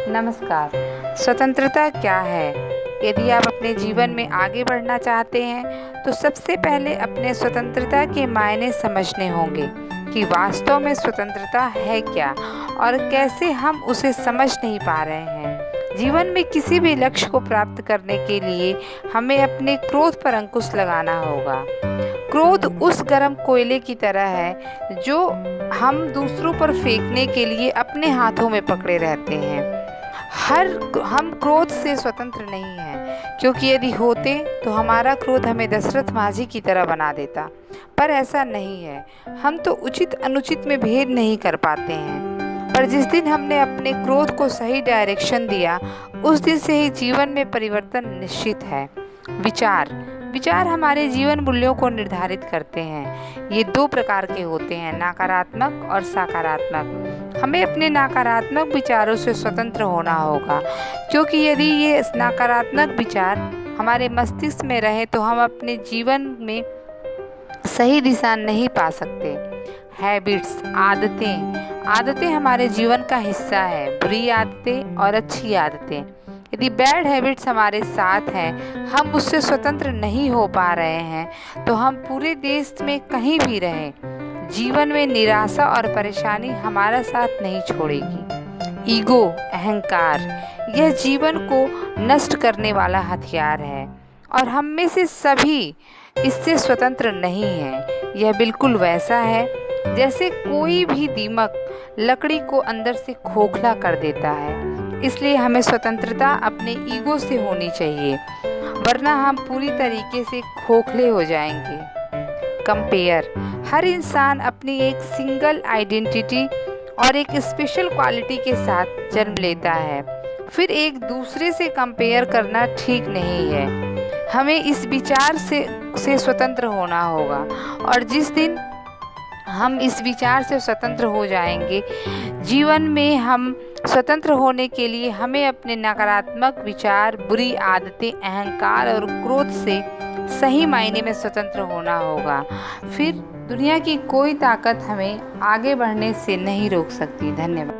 नमस्कार। स्वतंत्रता क्या है? यदि आप अपने जीवन में आगे बढ़ना चाहते हैं तो सबसे पहले अपने स्वतंत्रता के मायने समझने होंगे कि वास्तव में स्वतंत्रता है क्या और कैसे हम उसे समझ नहीं पा रहे हैं। जीवन में किसी भी लक्ष्य को प्राप्त करने के लिए हमें अपने क्रोध पर अंकुश लगाना होगा। क्रोध उस गर्म कोयले की तरह है जो हम दूसरों पर फेंकने के लिए अपने हाथों में पकड़े रहते हैं। हम क्रोध से स्वतंत्र नहीं हैं, क्योंकि यदि होते तो हमारा क्रोध हमें दशरथ माझी की तरह बना देता, पर ऐसा नहीं है। हम तो उचित अनुचित में भेद नहीं कर पाते हैं, पर जिस दिन हमने अपने क्रोध को सही डायरेक्शन दिया उस दिन से ही जीवन में परिवर्तन निश्चित है। विचार हमारे जीवन मूल्यों को निर्धारित करते हैं। ये दो प्रकार के होते हैं, नकारात्मक और सकारात्मक। हमें अपने नकारात्मक विचारों से स्वतंत्र होना होगा, क्योंकि यदि ये नकारात्मक विचार हमारे मस्तिष्क में रहे तो हम अपने जीवन में सही दिशा नहीं पा सकते। हैबिट्स, आदतें हमारे जीवन का हिस्सा है। बुरी आदतें और अच्छी आदतें। यदि बैड हैबिट्स हमारे साथ हैं, हम उससे स्वतंत्र नहीं हो पा रहे हैं, तो हम पूरे देश में कहीं भी रहें, जीवन में निराशा और परेशानी हमारा साथ नहीं छोड़ेगी। ईगो, अहंकार, यह जीवन को नष्ट करने वाला हथियार है और हम में से सभी इससे स्वतंत्र नहीं हैं। यह बिल्कुल वैसा है जैसे कोई भी दीमक लकड़ी को अंदर से खोखला कर देता है। इसलिए हमें स्वतंत्रता अपने ईगो से होनी चाहिए, वरना हम पूरी तरीके से खोखले हो जाएंगे। कंपेयर, हर इंसान अपनी एक सिंगल आइडेंटिटी और एक स्पेशल क्वालिटी के साथ जन्म लेता है, फिर एक दूसरे से कंपेयर करना ठीक नहीं है। हमें इस विचार से स्वतंत्र होना होगा, और जिस दिन हम इस विचार से स्वतंत्र हो जाएंगे, जीवन में हम स्वतंत्र होने के लिए हमें अपने नकारात्मक विचार, बुरी आदतें, अहंकार और क्रोध से सही मायने में स्वतंत्र होना होगा। फिर दुनिया की कोई ताकत हमें आगे बढ़ने से नहीं रोक सकती। धन्यवाद।